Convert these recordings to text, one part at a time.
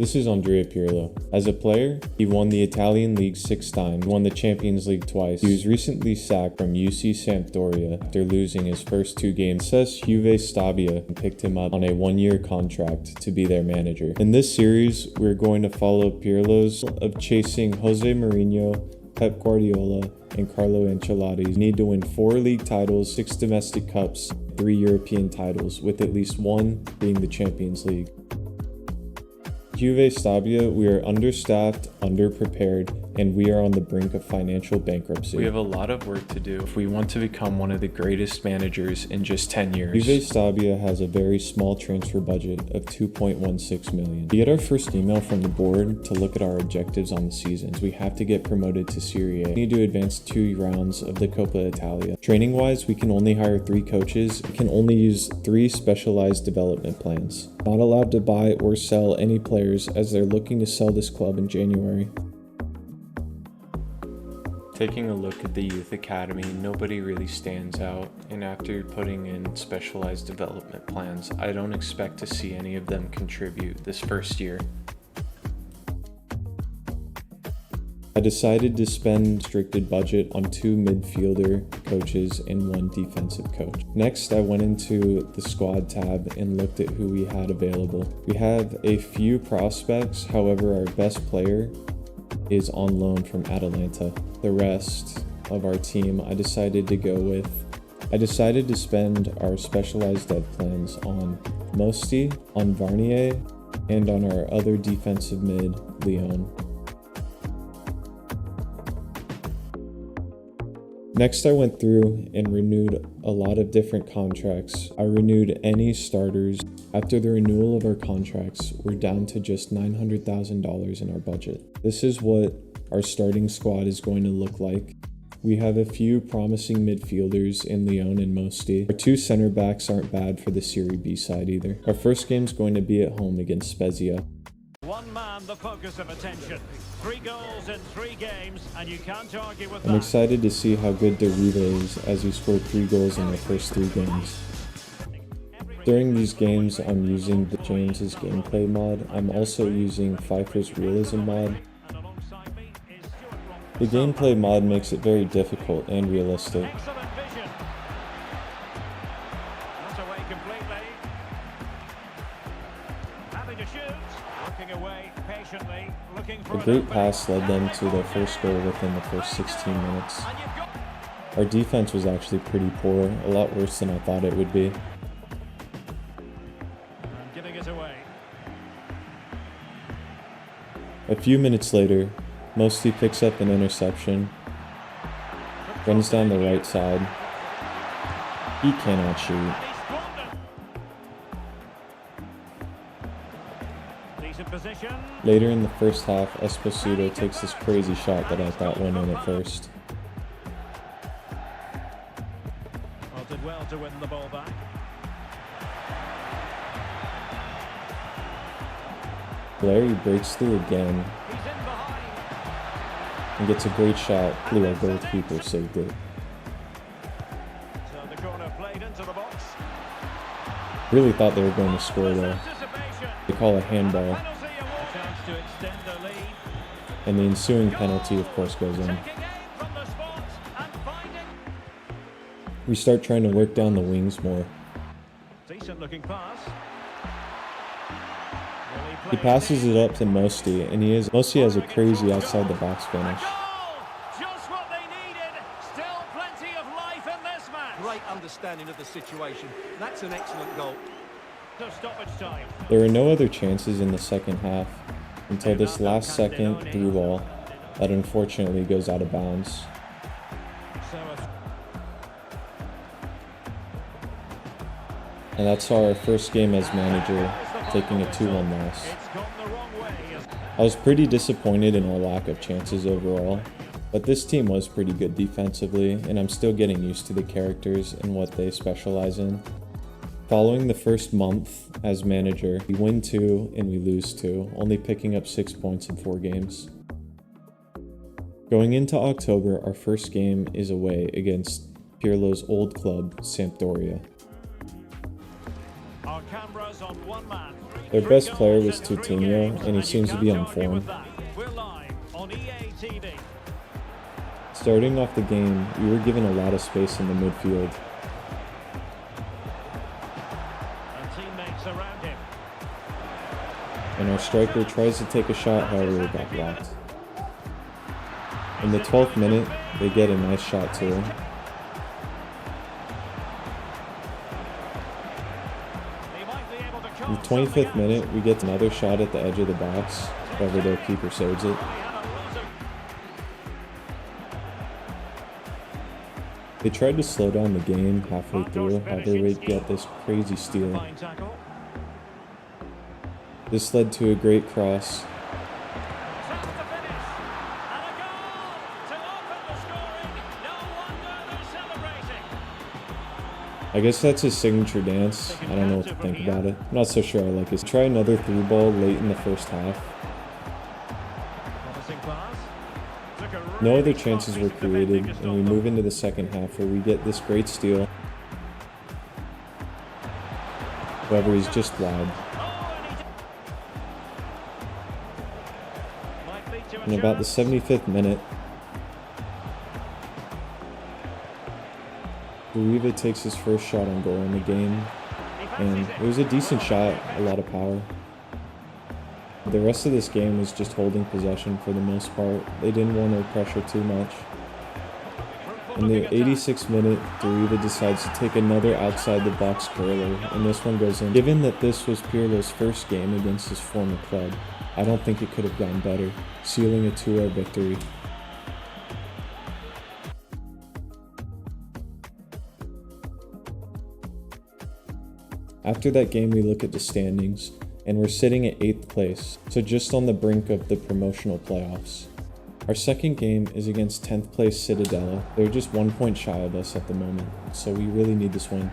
This is Andrea Pirlo. As a player, he won the Italian League 6 times, won the Champions League twice. He was recently sacked from UC Sampdoria after losing his first 2 games. Says Juve Stabia picked him up on a 1-year contract to be their manager. In this series, we're going to follow Pirlo's of chasing Jose Mourinho, Pep Guardiola, and Carlo Ancelotti need to win 4 league titles, 6 domestic cups, 3 European titles, with at least 1 being the Champions League. Juve Stabia, we are understaffed, underprepared, and we are on the brink of financial bankruptcy. We have a lot of work to do if we want to become one of the greatest managers in just 10 years. Juve Stabia has a very small transfer budget of $2.16 million. We get our first email from the board to look at our objectives on the seasons. We have to get promoted to Serie A. We need to advance 2 rounds of the Coppa Italia. Training-wise, we can only hire 3 coaches. We can only use 3 specialized development plans. Not allowed to buy or sell any players as they're looking to sell this club in January. Taking a look at the youth academy, nobody really stands out, and after putting in specialized development plans, I don't expect to see any of them contribute this first year. I decided to spend restricted budget on 2 midfielder coaches and 1 defensive coach. Next, I went into the squad tab and looked at who we had available. We have a few prospects, however our best player is on loan from Atalanta. The rest of our team I decided to spend our specialized dev plans on Mosti, on Varnier, and on our other defensive mid, Leon. Next, I went through and renewed a lot of different contracts. I renewed any starters. After the renewal of our contracts, we're down to just $900,000 in our budget. This is what our starting squad is going to look like. We have a few promising midfielders in Leon and Mosti. Our 2 center backs aren't bad for the Serie B side either. Our first game's going to be at home against Spezia. One man, the focus of attention. 3 goals in 3 games, and you can't argue with that. I'm excited to see how good Deriva is as he scored 3 goals in their first 3 games. During these games, I'm using James's gameplay mod. I'm also using Pfeiffer's realism mod. The gameplay mod makes it very difficult and realistic. Excellent vision. Not away completely. Having to shoot. Looking away patiently. Looking for A great pass led them to their first goal within the first 16 minutes. Our defense was actually pretty poor, a lot worse than I thought it would be. Giving it away. A few minutes later, Mosti picks up an interception, runs down the right side. He cannot shoot. Decent position. Later in the first half, Esposito takes this crazy shot that I thought went in at first. Well, did well to win the ball back. Larry breaks through again He's in behind. and gets a great shot. Luckily, our goalkeeper saved it. So the corner played into the box. Really thought they were going to score though. Anticipation. They call a handball, Penalty award. A chance to extend the lead. and the ensuing penalty of course goes in. Taking aim from the spot and finding. We start trying to work down the wings more. Decent looking pass. He passes it up to Mosti, and Mosti has a crazy outside the box finish. Just what they needed. Still plenty of life in this match. Great understanding of the situation. That's an excellent goal. So stoppage time. There were no other chances in the second half until this last second through ball that unfortunately goes out of bounds. And that's our first game as manager, taking a 2-1 loss. It's gone the wrong way. I was pretty disappointed in our lack of chances overall, but this team was pretty good defensively, and I'm still getting used to the characters and what they specialize in. Following the first month as manager, we win 2 and we lose 2, only picking up 6 points in 4 games. Going into October, our first game is away against Pirlo's old club, Sampdoria. Our cameras on one man. Their best player was Coutinho, and he seems to be on form. We're live on EA TV. Starting off the game, we were given a lot of space in the midfield. And teammates around him. And our striker tries to take a shot, however it got blocked. In the 12th minute, they get a nice shot to him. In the 25th minute, we get another shot at the edge of the box, however their keeper saves it. They tried to slow down the game halfway through, however we get this crazy steal. This led to a great cross. I guess that's his signature dance. I don't know what to think about it. I'm not so sure I like it. Try another through ball late in the first half. No other chances were created, and we move into the second half where we get this great steal. However, he's just wide. In about the 75th minute, Deriva takes his first shot on goal in the game, and it was a decent shot, a lot of power. The rest of this game was just holding possession for the most part. They didn't want to pressure too much. In the 86th minute, Deriva decides to take another outside the box curler, and this one goes in. Given that this was Pirlo's first game against his former club, I don't think it could have gone better, sealing a 2-0 victory. After that game, we look at the standings, and we're sitting at 8th place, so just on the brink of the promotional playoffs. Our second game is against 10th place Citadella. They're just 1 point shy of us at the moment, so we really need this win.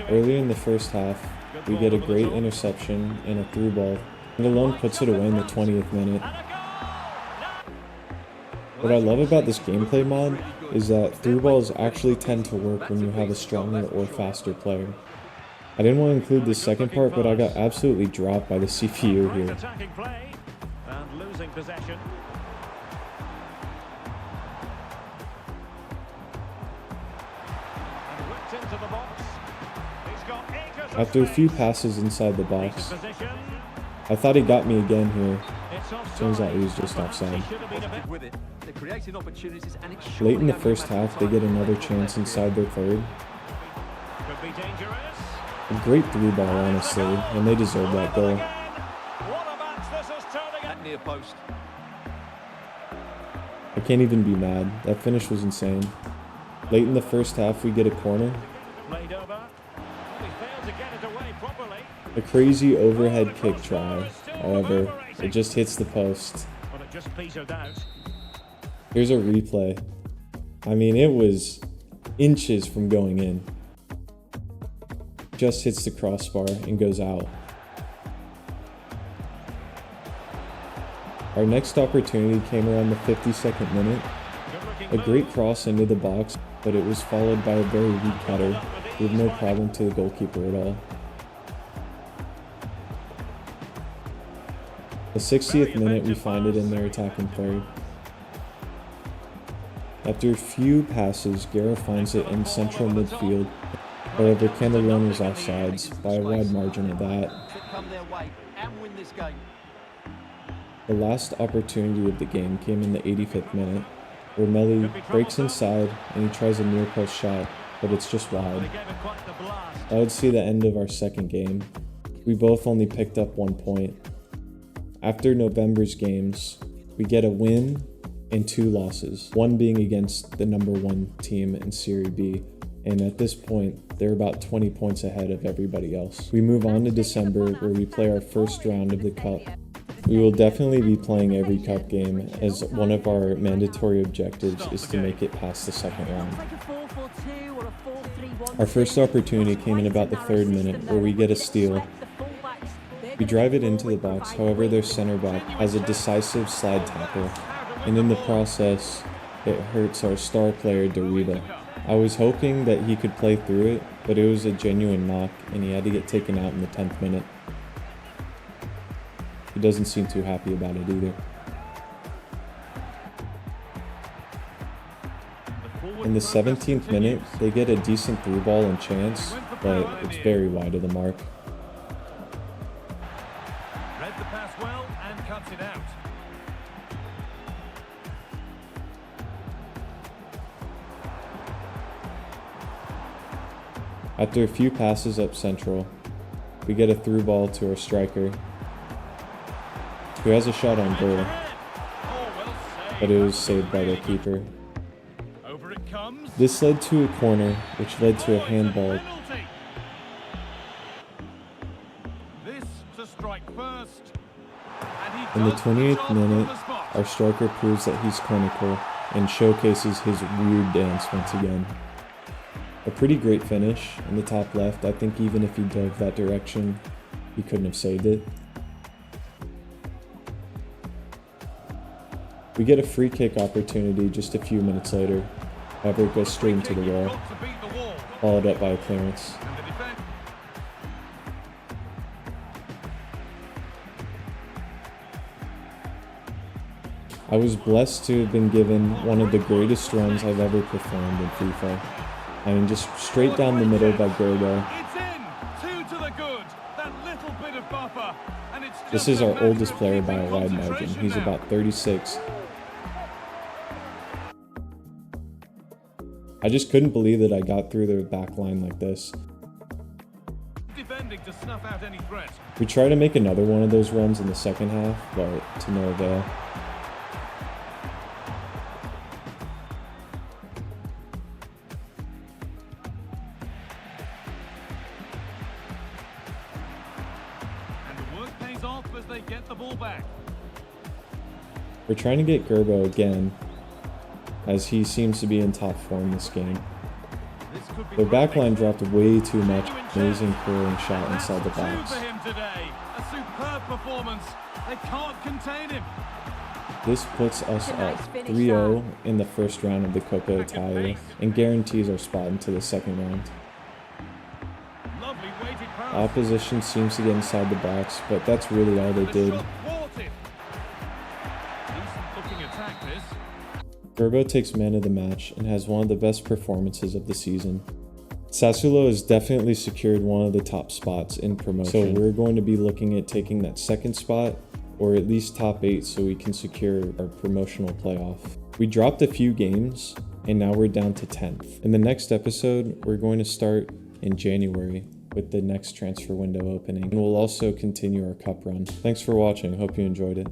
Earlier in the first half, we get a great interception and a through ball, and alone puts it away in the 20th minute. What I love about this gameplay mod is that through balls actually tend to work when you have a stronger or faster player. I didn't want to include this second part, but I got absolutely dropped by the CPU here. And losing possession. And whipped into the box. He's got acres of After a few space. passes inside the box, Position. I thought he got me again here. It's offside. Turns out he was just offside. He should have been a bit- With it, they're creating opportunities, and it's Late in the surely first only a matter half, of they time get another before chance they're inside their third. Could be dangerous. A great through ball, honestly, and they deserve that goal. What a match this is turning at near post. I can't even be mad. That finish was insane. Late in the first half, we get a corner. Played over. He failed to get it away properly. A crazy overhead kick try. However, it just hits the post. But it just petered out. Here's a replay. I mean, it was inches from going in. Just hits the crossbar and goes out. Our next opportunity came around the 52nd minute. A great cross into the box, but it was followed by a very weak header with no problem to the goalkeeper at all. The 60th minute, we find it in their attacking third. After a few passes, Guerra finds it in central midfield. However, Candelone was offsides by a wide margin of that. Come their way and win this game. The last opportunity of the game came in the 85th minute, where Melli breaks inside and he tries a near post shot, but it's just wide. They gave it quite the blast. That would see the end of our second game. We both only picked up 1 point. After November's games, we get a win and 2 losses, one being against the number 1 team in Serie B, and at this point, they're about 20 points ahead of everybody else. We move on to December, where we play our first round of the Cup. We will definitely be playing every Cup game, as one of our mandatory objectives is to make it past the second round. Our first opportunity came in about the 3rd minute, where we get a steal. We drive it into the box, however their center back has a decisive slide tackle, and in the process, it hurts our star player Deriva. I was hoping that he could play through it, but it was a genuine knock and he had to get taken out in the 10th minute. He doesn't seem too happy about it either. In the 17th minute, they get a decent through ball and chance, but it's very wide of the mark. Read the pass well and cuts it out. After a few passes up central, we get a through ball to our striker, who has a shot on goal, but it was saved by their keeper. This led to a corner, which led to a handball. In the 28th minute, our striker proves that he's clinical and showcases his weird dance once again. A pretty great finish in the top left. I think even if he dove that direction, he couldn't have saved it. We get a free kick opportunity just a few minutes later. However, it goes straight into the wall, followed up by a clearance. I was blessed to have been given one of the greatest runs I've ever performed in FIFA. I mean, just straight down the middle by Gerbo. This is our oldest player by a wide margin. He's about 36. I just couldn't believe that I got through their back line like this. We tried to make another one of those runs in the second half, but to no avail. And the work pays off as they get the ball back. We're trying to get Gerbo again, as he seems to be in top form this game. Their backline dropped way too much. Amazing curling shot inside the box. This puts us up 3-0 in the first round of the Coppa Italia and guarantees our spot into the second round. The opposition seems to get inside the box, but that's really all they did. Gerbo takes man of the match and has one of the best performances of the season. Sassuolo has definitely secured one of the top spots in promotion, so we're going to be looking at taking that second spot, or at least top 8, so we can secure our promotional playoff. We dropped a few games, and now we're down to 10th. In the next episode, we're going to start in January with the next transfer window opening, and we'll also continue our cup run. Thanks for watching, hope you enjoyed it.